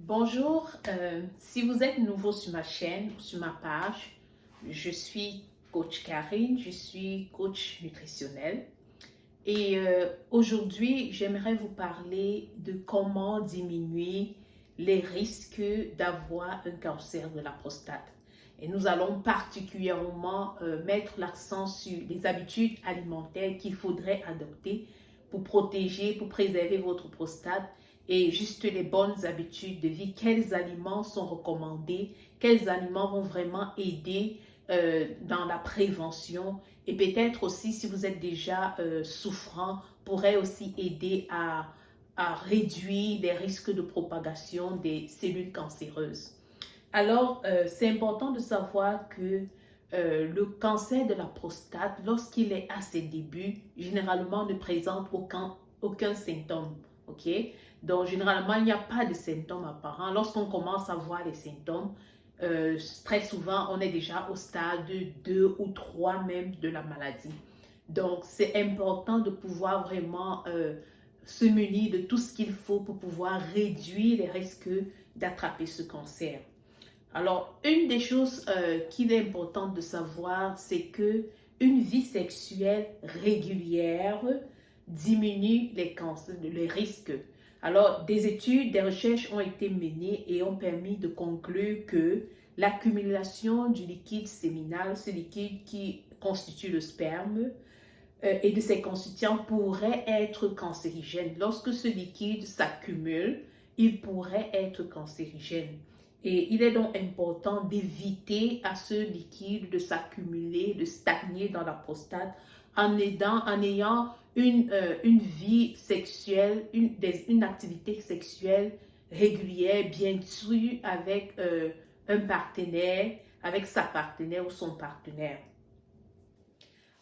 Bonjour, si vous êtes nouveau sur ma chaîne ou sur ma page, je suis coach Karine, je suis coach nutritionnel et aujourd'hui j'aimerais vous parler de comment diminuer les risques d'avoir un cancer de la prostate. Et nous allons particulièrement mettre l'accent sur les habitudes alimentaires qu'il faudrait adopter pour protéger, pour préserver votre prostate et juste les bonnes habitudes de vie. Quels aliments sont recommandés, quels aliments vont vraiment aider dans la prévention et peut-être aussi si vous êtes déjà souffrant, pourrait aussi aider à réduire les risques de propagation des cellules cancéreuses. Alors, c'est important de savoir que le cancer de la prostate, lorsqu'il est à ses débuts, généralement ne présente aucun symptôme. OK? Donc, généralement, il n'y a pas de symptômes apparents. Lorsqu'on commence à voir les symptômes, très souvent, on est déjà au stade 2 ou 3 même de la maladie. Donc, c'est important de pouvoir vraiment se munir de tout ce qu'il faut pour pouvoir réduire les risques d'attraper ce cancer. Alors, une des choses qu'il est important de savoir, c'est que une vie sexuelle régulière diminue les risques. Alors, des études, des recherches ont été menées et ont permis de conclure que l'accumulation du liquide séminal, ce liquide qui constitue le sperme, et de ses constituants pourrait être cancérigène. Lorsque ce liquide s'accumule, il pourrait être cancérigène. Et il est donc important d'éviter à ce liquide de s'accumuler, de stagner dans la prostate en ayant une vie sexuelle, une activité sexuelle régulière, bien sûr avec un partenaire, avec sa partenaire ou son partenaire.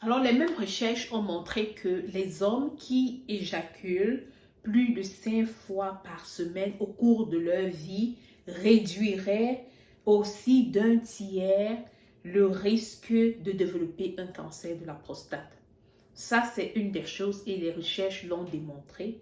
Alors, les mêmes recherches ont montré que les hommes qui éjaculent plus de 5 fois par semaine au cours de leur vie réduiraient aussi d'un tiers le risque de développer un cancer de la prostate. Ça, c'est une des choses et les recherches l'ont démontré.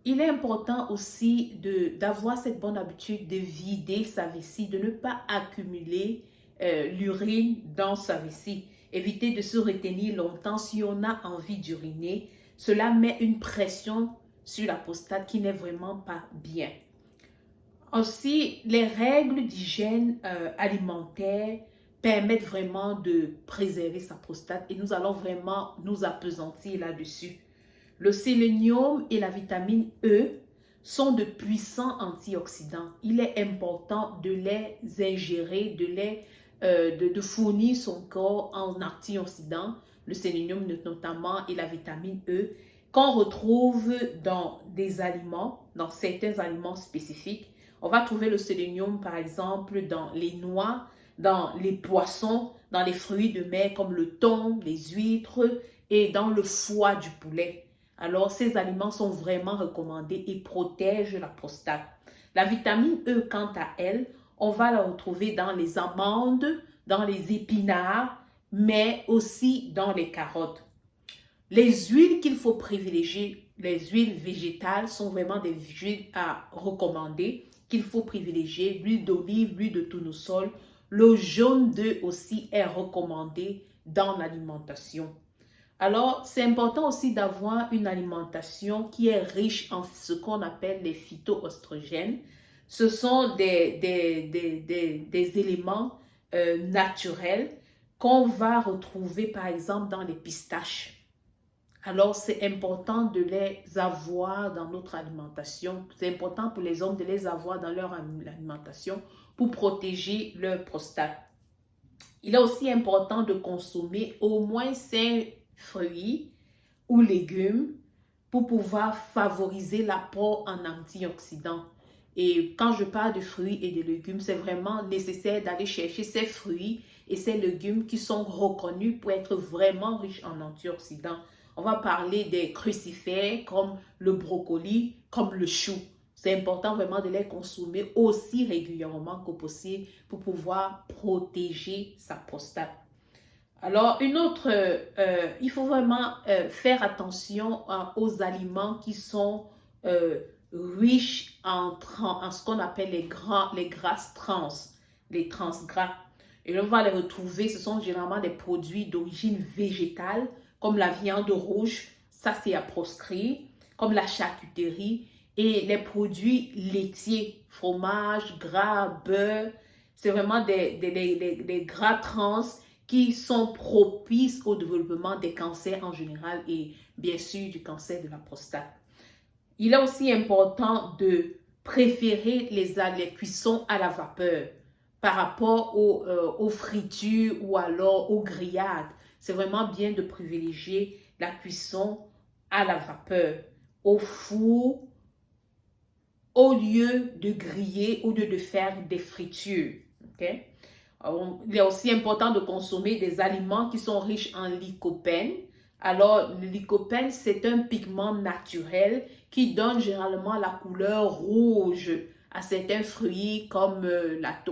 Il est important aussi d'avoir cette bonne habitude de vider sa vessie, de ne pas accumuler l'urine dans sa vessie. Éviter de se retenir longtemps si on a envie d'uriner. Cela met une pression sur la prostate qui n'est vraiment pas bien. Aussi, les règles d'hygiène alimentaire permettent vraiment de préserver sa prostate et nous allons vraiment nous appesantir là-dessus. Le sélénium et la vitamine E sont de puissants antioxydants. Il est important de les ingérer, de fournir son corps en antioxydants, le sélénium notamment et la vitamine E, qu'on retrouve dans des aliments, dans certains aliments spécifiques. On va trouver le sélénium par exemple dans les noix, dans les poissons, dans les fruits de mer comme le thon, les huîtres et dans le foie du poulet. Alors, ces aliments sont vraiment recommandés et protègent la prostate. La vitamine E, quant à elle, on va la retrouver dans les amandes, dans les épinards, mais aussi dans les carottes. Les huiles qu'il faut privilégier, les huiles végétales sont vraiment des huiles à recommander, qu'il faut privilégier. L'huile d'olive, l'huile de tournesol, le jaune d'œuf aussi est recommandé dans l'alimentation. Alors, c'est important aussi d'avoir une alimentation qui est riche en ce qu'on appelle les phytoestrogènes. Ce sont des éléments naturels qu'on va retrouver par exemple dans les pistaches. Alors, c'est important de les avoir dans notre alimentation. C'est important pour les hommes de les avoir dans leur alimentation pour protéger leur prostate. Il est aussi important de consommer au moins 5 fruits ou légumes pour pouvoir favoriser l'apport en antioxydants. Et quand je parle de fruits et de légumes, c'est vraiment nécessaire d'aller chercher ces fruits et ces légumes qui sont reconnus pour être vraiment riches en antioxydants. On va parler des crucifères comme le brocoli, comme le chou. C'est important vraiment de les consommer aussi régulièrement que possible pour pouvoir protéger sa prostate. Alors, il faut vraiment faire attention aux aliments qui sont riches en ce qu'on appelle les grasses trans, les trans gras. Et on va les retrouver, ce sont généralement des produits d'origine végétale, comme la viande rouge, ça c'est à proscrire, comme la charcuterie, et les produits laitiers, fromage, gras, beurre, c'est vraiment des gras trans qui sont propices au développement des cancers en général et bien sûr du cancer de la prostate. Il est aussi important de préférer les cuissons à la vapeur par rapport aux fritures ou alors aux grillades. C'est vraiment bien de privilégier la cuisson à la vapeur, au four, au lieu de griller ou de faire des fritures. Okay? Il est aussi important de consommer des aliments qui sont riches en lycopène. Alors, le lycopène, c'est un pigment naturel qui donne généralement la couleur rouge à certains fruits comme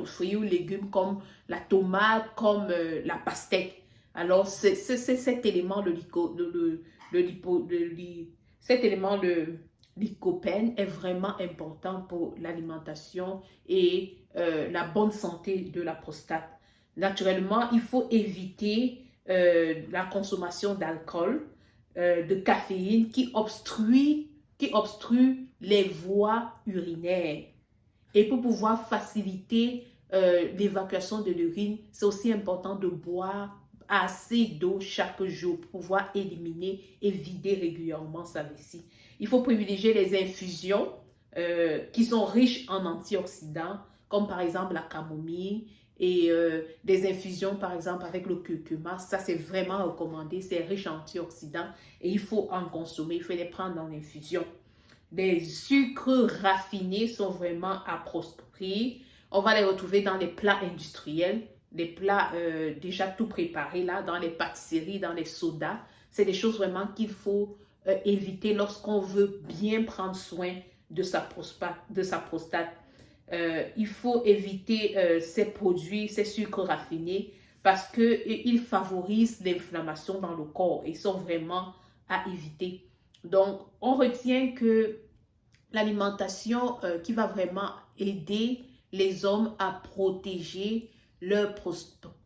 fruits ou légumes comme la tomate, comme la pastèque. Alors, c'est cet élément, cet élément, le lycopène est vraiment important pour l'alimentation et la bonne santé de la prostate. Naturellement, il faut éviter la consommation d'alcool, de caféine qui obstrue les voies urinaires. Et pour pouvoir faciliter l'évacuation de l'urine, c'est aussi important de boire assez d'eau chaque jour pour pouvoir éliminer et vider régulièrement sa vessie. Il faut privilégier les infusions qui sont riches en antioxydants, comme par exemple la camomille et des infusions par exemple avec le curcuma. Ça, c'est vraiment recommandé, c'est riche en antioxydants et il faut en consommer, il faut les prendre dans l'infusion. Les sucres raffinés sont vraiment à proscrire. On va les retrouver dans les plats industriels, les plats déjà tout préparés là, dans les pâtisseries, dans les sodas. C'est des choses vraiment qu'il faut éviter lorsqu'on veut bien prendre soin de sa prostate. Il faut éviter ces produits, ces sucres raffinés parce qu'ils favorisent l'inflammation dans le corps et sont vraiment à éviter. Donc, on retient que l'alimentation qui va vraiment aider les hommes à protéger leur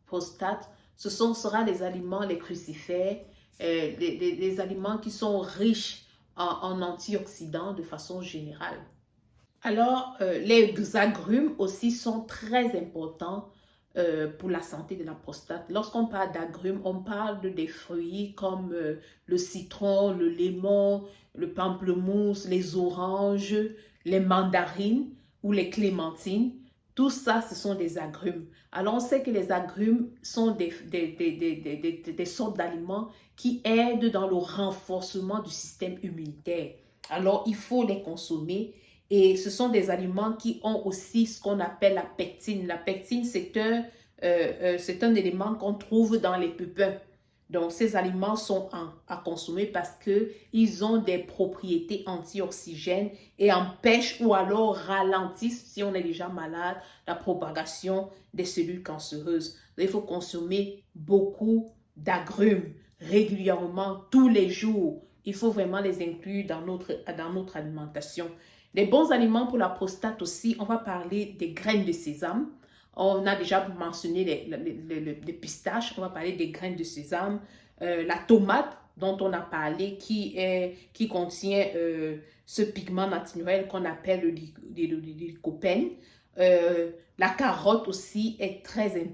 prostate, sera les aliments, les crucifères, les aliments qui sont riches en antioxydants de façon générale. Alors, les agrumes aussi sont très importants pour la santé de la prostate. Lorsqu'on parle d'agrumes, on parle des fruits comme le citron, le lemon, le pamplemousse, les oranges, les mandarines ou les clémentines. Tout ça, ce sont des agrumes. Alors, on sait que les agrumes sont des sortes d'aliments qui aident dans le renforcement du système immunitaire. Alors, il faut les consommer. Et ce sont des aliments qui ont aussi ce qu'on appelle la pectine. La pectine, c'est un élément qu'on trouve dans les pépins. Donc, ces aliments sont à consommer parce qu'ils ont des propriétés antioxygènes et empêchent ou alors ralentissent, si on est déjà malade, la propagation des cellules cancéreuses. Donc, il faut consommer beaucoup d'agrumes régulièrement, tous les jours. Il faut vraiment les inclure dans notre alimentation. Les bons aliments pour la prostate aussi, on va parler des graines de sésame. On a déjà mentionné les pistaches, on va parler des graines de sésame. La tomate dont on a parlé qui contient ce pigment naturel qu'on appelle le lycopène. La carotte aussi est très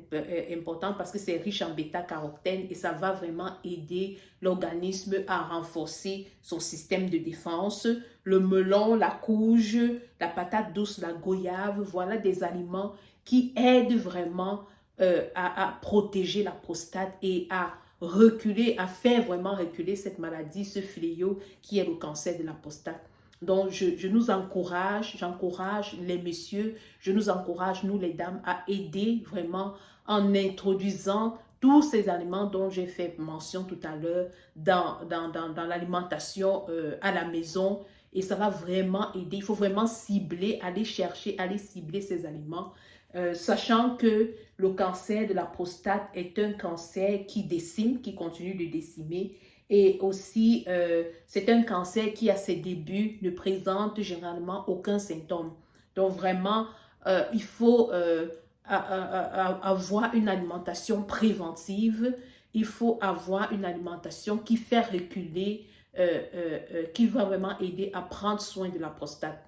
importante parce que c'est riche en bêta-carotène et ça va vraiment aider l'organisme à renforcer son système de défense. Le melon, la courge, la patate douce, la goyave, voilà des aliments qui aident vraiment à protéger la prostate et à faire vraiment reculer cette maladie, ce fléau qui est le cancer de la prostate. Donc, j'encourage les messieurs, je nous encourage, nous les dames, à aider vraiment en introduisant tous ces aliments dont j'ai fait mention tout à l'heure dans l'alimentation à la maison. Et ça va vraiment aider. Il faut vraiment cibler, aller cibler ces aliments, sachant que le cancer de la prostate est un cancer qui décime, qui continue de décimer. Et aussi, c'est un cancer qui, à ses débuts, ne présente généralement aucun symptôme. Donc, vraiment, il faut avoir une alimentation préventive. Il faut avoir une alimentation qui fait reculer, qui va vraiment aider à prendre soin de la prostate.